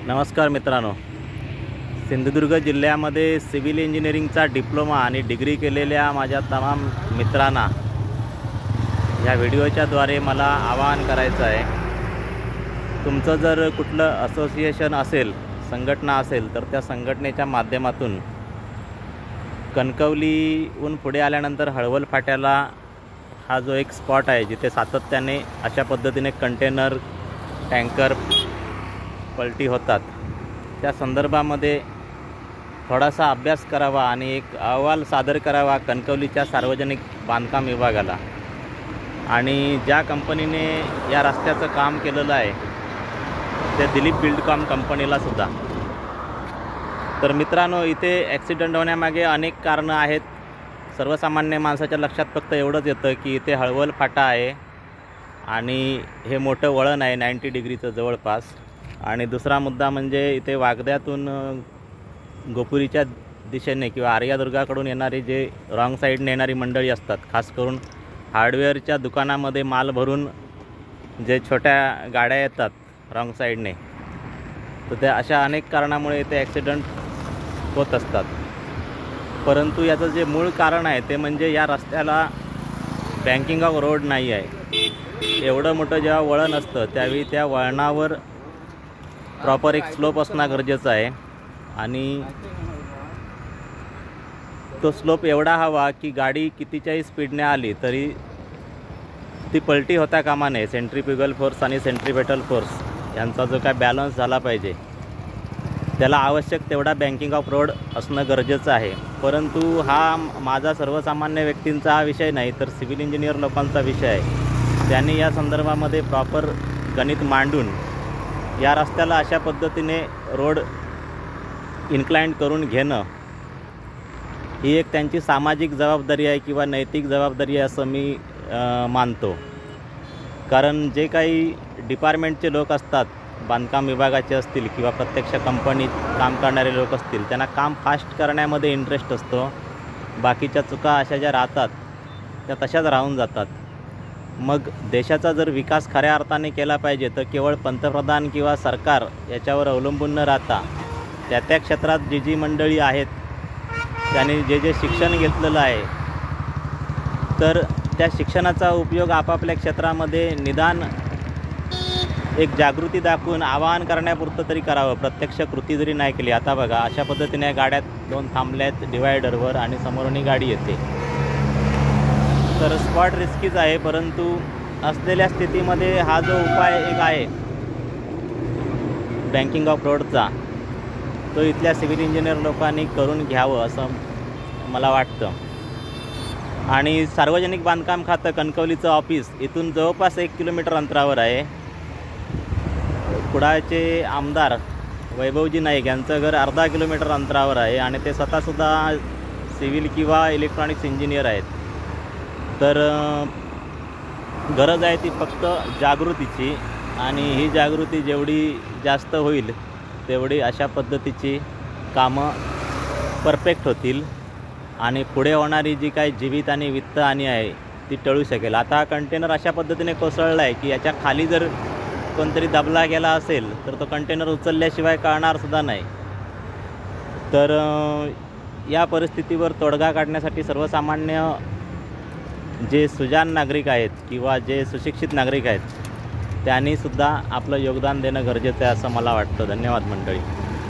नमस्कार मित्रांनो, सिंधुदुर्ग जिल्ह्यामध्ये सिव्हिल इंजिनिअरिंगचा डिप्लोमा आणि डिग्री केलेल्या माझ्या तमाम मित्रांना या व्हिडिओच्या द्वारे मला आवाहन करायचं आहे। तुमचं जर कुठलं असोसिएशन असेल, संघटना असेल, तर त्या संघटनेच्या माध्यमातून कणकवलीहून पुढे आल्यानंतर हळवल फाट्याला हा जो एक स्पॉट आहे जिथे सातत्याने अशा पद्धतीने कंटेनर टँकर पलटी होतात, त्या संदर्भामध्ये थोडासा अभ्यास करावा आणि एक अहवाल सादर करावा कणकवलीच्या सार्वजनिक बांधकाम विभागाला। आणि ज्या कंपनीने या रस्त्याचं काम केलेलं आहे त्या दिलीप बिल्डकॉम कंपनीला सुद्धा। तर मित्रांनो, इथे ॲक्सिडेंट होण्यामागे अनेक कारणं आहेत। सर्वसामान्य माणसाच्या लक्षात फक्त एवढंच येतं की इथे हळवल फाटा आहे आणि हे मोठं वळण आहे 90 डिग्रीचं जवळपास। आणि दुसरा मुद्दा म्हणजे इथे वागद्यातून गोपुरीच्या दिशेने किंवा आर्यादुर्गाकडून येणारी जे रॉंग साईडने येणारी मंडळी असतात, खास करून हार्डवेअरच्या दुकानामध्ये माल भरून जे छोट्या गाड्या येतात रॉंग साईडने, तर त्या अशा अनेक कारणामुळे इथे ॲक्सिडेंट होत असतात। परंतु याचं जे मूळ कारण आहे ते म्हणजे या रस्त्याला बँकिंग ऑफ रोड नाही आहे। एवढं मोठं जेव्हा वळण असतं त्यावेळी त्या वळणावर प्रॉपर एक स्लोप असणं गरजेचं आहे आणि तो स्लोप एवढा हवा की गाडी कितीच्याही स्पीडने आली तरी ती पलटी होता कामा नये। सेंट्रीफ्युगल फोर्स आणि सेंट्रीपेटल फोर्स यांचा जो काय बॅलन्स झाला पाहिजे त्याला आवश्यक तेवढा बँकिंग ऑफ रोड असणं गरजेचं आहे। परंतु हा माझा सर्वसामान्य व्यक्तींचा हा विषय नाही, तर सिव्हिल इंजिनियर लोकांचा विषय आहे। त्यांनी या संदर्भामध्ये प्रॉपर गणित मांडून या रस्त्याला अशा पद्धतीने रोड इन्क्लाइंड करून घेणं ही एक त्यांची सामाजिक जबाबदारी आहे किंवा नैतिक जबाबदारी आहे असं मी मानतो। कारण जे काही डिपार्टमेंटचे लोक असतात, बांधकाम विभागाचे असतील किंवा प्रत्यक्ष कंपनीत काम करणारे लोक असतील, त्यांना काम फास्ट करण्यामध्ये इंटरेस्ट असतो। बाकीच्या चुका अशा ज्या राहतात त्या तशाच राहून जातात। मग देशाचा जर विकास खऱ्या अर्थाने केला पाहिजे तर केवळ पंतप्रधान किंवा सरकार याच्यावर अवलंबून न राहता त्या त्या क्षेत्रात जी मंडळी आहेत त्यांनी जे शिक्षण घेतलेलं आहे, तर त्या शिक्षणाचा उपयोग आपापल्या क्षेत्रामध्ये निदान एक जागृती दाखवून आवाहन करण्यापुरतं तरी करावं, प्रत्यक्ष कृती जरी नाही केली। आता बघा, अशा पद्धतीने गाड्यात दोन थांबल्या आहेत डिवायडरवर आणि समोरून गाडी येते, तर स्पॉट रिस्कीच आहे। परंतु असलेल्या स्थितीमध्ये हा जो उपाय एक आहे बँकिंग ऑफ रोडचा, तो इथल्या सिव्हिल इंजिनियर लोकांनी करून घ्यावं असं मला वाटतं। आणि सार्वजनिक बांधकाम खातं कणकवलीचं ऑफिस इथून जवळपास 1 किलोमीटर अंतरावर आहे। कुडाळचे आमदार वैभवजी नाईक यांचं घर अर्धा किलोमीटर अंतरावर आहे आणि ते स्वतःसुद्धा सिव्हिल किंवा इलेक्ट्रॉनिक्स इंजिनियर आहेत। तर गरज आहे ती फक्त जागृतीची, आणि ही जागृती जेवढी जास्त होईल तेवढी अशा पद्धतीची कामं परफेक्ट होतील आणि पुढे होणारी जी काही जीवित आणि वित्तहानी आहे ती टळू शकेल। आता कंटेनर अशा पद्धतीने कोसळला आहे की याच्या खाली जर कोणतरी दबला गेला असेल तर तो कंटेनर उचलल्याशिवाय कळणारसुद्धा नाही। तर या परिस्थितीवर तोडगा काढण्यासाठी सर्वसामान्य जे सुजाण नागरिक आहेत किंवा जे सुशिक्षित नागरिक आहेत त्यांनीसुद्धा आपलं योगदान देणं गरजेचं आहे असं मला वाटतं। धन्यवाद मंडळी।